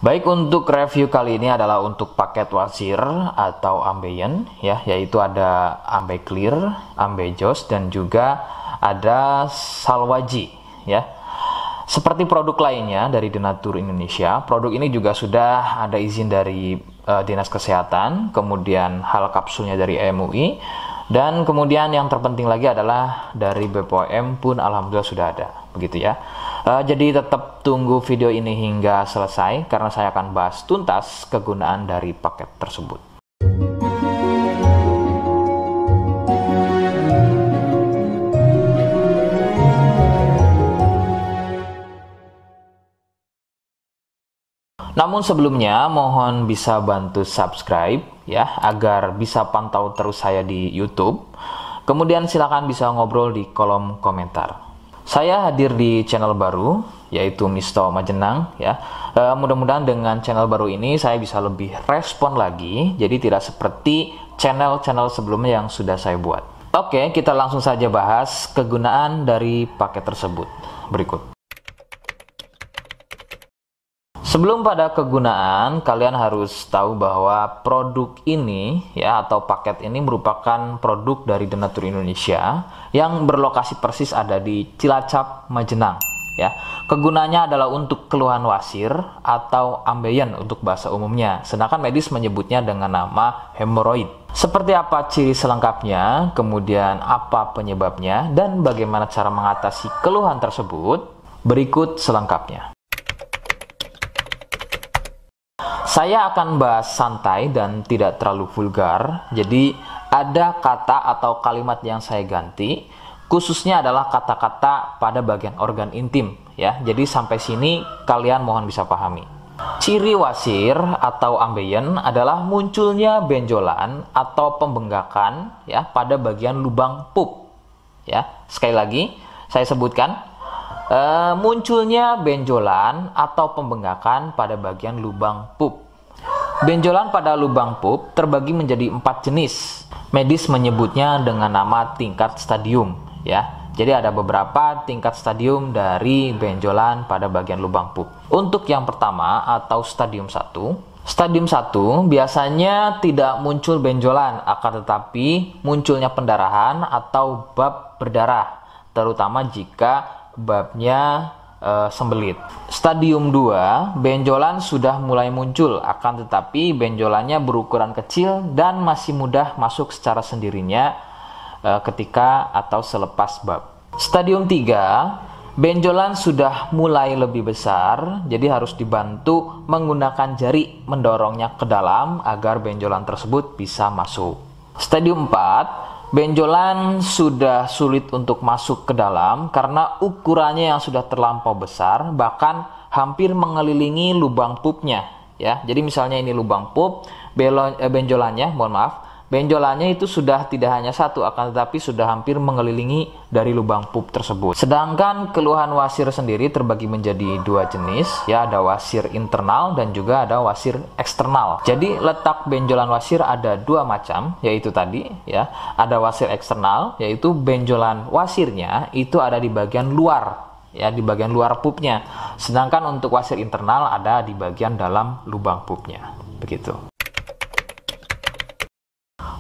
Baik, untuk review kali ini adalah untuk paket wasir atau ambeien ya, yaitu ada ambeclear, ambejos dan juga ada salwaji ya. Seperti produk lainnya dari Denatur Indonesia, produk ini juga sudah ada izin dari Dinas Kesehatan, kemudian hal kapsulnya dari MUI, dan kemudian yang terpenting lagi adalah dari BPOM pun alhamdulillah sudah ada, begitu ya. Jadi tetap tunggu video ini hingga selesai karena saya akan bahas tuntas kegunaan dari paket tersebut. Namun sebelumnya mohon bisa bantu subscribe ya agar bisa pantau terus saya di YouTube. Kemudian silakan bisa ngobrol di kolom komentar. Saya hadir di channel baru yaitu Misto Majenang ya. Mudah-mudahan dengan channel baru ini saya bisa lebih respon lagi, jadi tidak seperti channel-channel sebelumnya yang sudah saya buat. Oke, kita langsung saja bahas kegunaan dari paket tersebut berikut. Sebelum pada kegunaan, kalian harus tahu bahwa produk ini ya atau paket ini merupakan produk dari Denatur Indonesia yang berlokasi persis ada di Cilacap, Majenang ya. Kegunaannya adalah untuk keluhan wasir atau ambeien untuk bahasa umumnya, sedangkan medis menyebutnya dengan nama hemoroid. Seperti apa ciri selengkapnya, kemudian apa penyebabnya, dan bagaimana cara mengatasi keluhan tersebut, berikut selengkapnya. Saya akan bahas santai dan tidak terlalu vulgar, jadi ada kata atau kalimat yang saya ganti, khususnya adalah kata-kata pada bagian organ intim ya. Jadi sampai sini kalian mohon bisa pahami. Ciri wasir atau ambeien adalah munculnya benjolan atau pembengkakan ya pada bagian lubang pup ya. Sekali lagi saya sebutkan, munculnya benjolan atau pembengkakan pada bagian lubang pup. Benjolan pada lubang pup terbagi menjadi 4 jenis. Medis menyebutnya dengan nama tingkat stadium ya. Jadi ada beberapa tingkat stadium dari benjolan pada bagian lubang pup. Untuk yang pertama atau stadium 1, stadium 1 biasanya tidak muncul benjolan, akan tetapi munculnya pendarahan atau bab berdarah, terutama jika babnya sembelit. Stadium 2, benjolan sudah mulai muncul, akan tetapi benjolannya berukuran kecil dan masih mudah masuk secara sendirinya ketika atau selepas bab. Stadium 3, benjolan sudah mulai lebih besar, jadi harus dibantu menggunakan jari mendorongnya ke dalam agar benjolan tersebut bisa masuk. Stadium 4, benjolan sudah sulit untuk masuk ke dalam karena ukurannya yang sudah terlampau besar, bahkan hampir mengelilingi lubang pupnya ya. Jadi misalnya ini lubang pup, benjolannya, benjolannya itu sudah tidak hanya satu, akan tetapi sudah hampir mengelilingi dari lubang pup tersebut. Sedangkan keluhan wasir sendiri terbagi menjadi 2 jenis ya, ada wasir internal dan juga ada wasir eksternal. Jadi letak benjolan wasir ada 2 macam, yaitu tadi ya, ada wasir eksternal yaitu benjolan wasirnya itu ada di bagian luar ya, di bagian luar pupnya. Sedangkan untuk wasir internal ada di bagian dalam lubang pupnya. Begitu.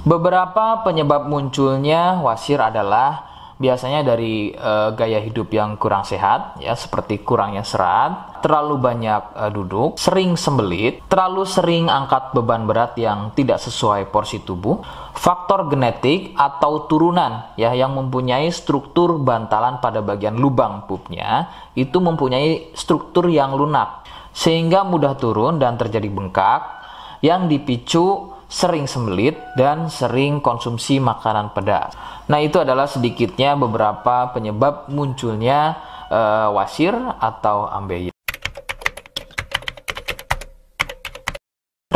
Beberapa penyebab munculnya wasir adalah biasanya dari gaya hidup yang kurang sehat ya, seperti kurangnya serat, terlalu banyak duduk, sering sembelit, terlalu sering angkat beban berat yang tidak sesuai porsi tubuh, faktor genetik atau turunan ya yang mempunyai struktur bantalan pada bagian lubang pupnya itu mempunyai struktur yang lunak sehingga mudah turun dan terjadi bengkak yang dipicu sering sembelit dan sering konsumsi makanan pedas. Nah, itu adalah sedikitnya beberapa penyebab munculnya wasir atau ambeien.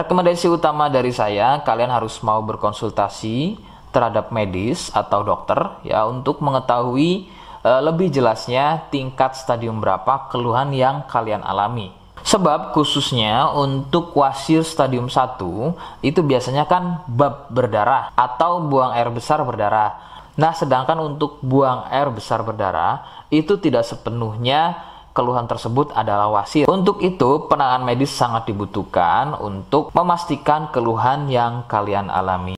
Rekomendasi utama dari saya, kalian harus mau berkonsultasi terhadap medis atau dokter ya untuk mengetahui lebih jelasnya tingkat stadium berapa keluhan yang kalian alami. Sebab khususnya untuk wasir stadium 1 itu biasanya kan bab berdarah atau buang air besar berdarah. Nah, sedangkan untuk buang air besar berdarah itu tidak sepenuhnya keluhan tersebut adalah wasir. Untuk itu, penanganan medis sangat dibutuhkan untuk memastikan keluhan yang kalian alami.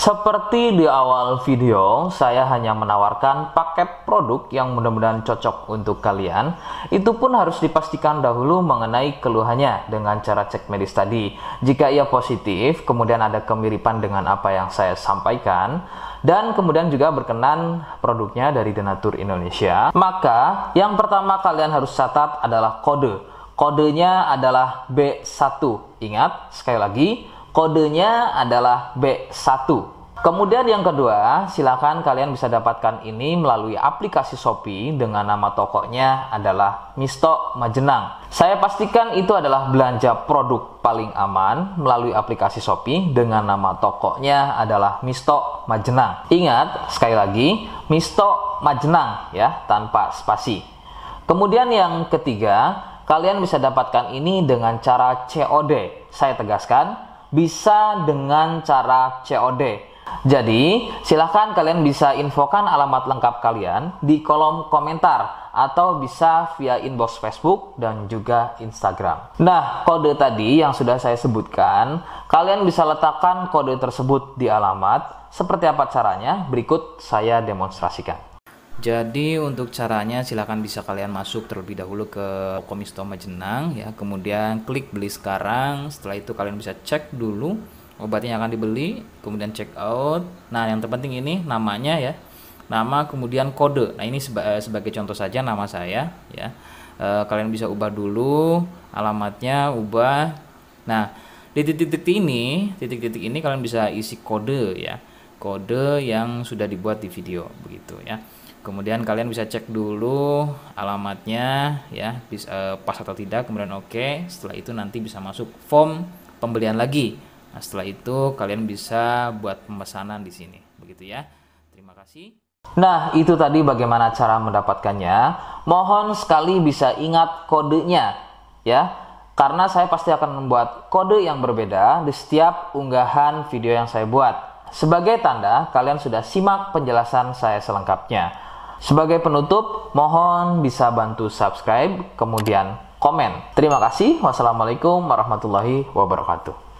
Seperti di awal video, saya hanya menawarkan paket produk yang mudah-mudahan cocok untuk kalian. Itu pun harus dipastikan dahulu mengenai keluhannya dengan cara cek medis tadi. Jika ia positif, kemudian ada kemiripan dengan apa yang saya sampaikan, dan kemudian juga berkenan produknya dari Denatur Indonesia, maka yang pertama kalian harus catat adalah kode. Kodenya adalah B1. Ingat, sekali lagi, kodenya adalah B1. Kemudian yang kedua, silakan kalian bisa dapatkan ini melalui aplikasi Shopee dengan nama tokonya adalah Misto Majenang. Saya pastikan itu adalah belanja produk paling aman melalui aplikasi Shopee dengan nama tokonya adalah Misto Majenang. Ingat, sekali lagi, Misto Majenang ya, tanpa spasi. Kemudian yang ketiga, kalian bisa dapatkan ini dengan cara COD. Saya tegaskan, bisa dengan cara COD. Jadi, silahkan kalian bisa infokan alamat lengkap kalian di kolom komentar atau bisa via inbox Facebook dan juga Instagram. Nah, kode tadi yang sudah saya sebutkan, kalian bisa letakkan kode tersebut di alamat. Seperti apa caranya? Berikut saya demonstrasikan. Jadi untuk caranya silahkan bisa kalian masuk terlebih dahulu ke toko Misto Majenang ya, kemudian klik beli sekarang. Setelah itu kalian bisa cek dulu obatnya yang akan dibeli, kemudian check out. Nah, yang terpenting ini namanya ya, nama kemudian kode. Nah, ini sebagai contoh saja nama saya ya. Kalian bisa ubah dulu alamatnya, ubah. Nah, di titik-titik ini kalian bisa isi kode ya, kode yang sudah dibuat di video begitu ya. Kemudian kalian bisa cek dulu alamatnya ya, pas atau tidak, kemudian oke. Setelah itu nanti bisa masuk form pembelian lagi. Nah, setelah itu kalian bisa buat pemesanan di sini, begitu ya. Terima kasih. Nah, itu tadi bagaimana cara mendapatkannya. Mohon sekali bisa ingat kodenya ya, karena saya pasti akan membuat kode yang berbeda di setiap unggahan video yang saya buat. Sebagai tanda kalian sudah simak penjelasan saya selengkapnya. Sebagai penutup, mohon bisa bantu subscribe, kemudian komen. Terima kasih. Wassalamualaikum warahmatullahi wabarakatuh.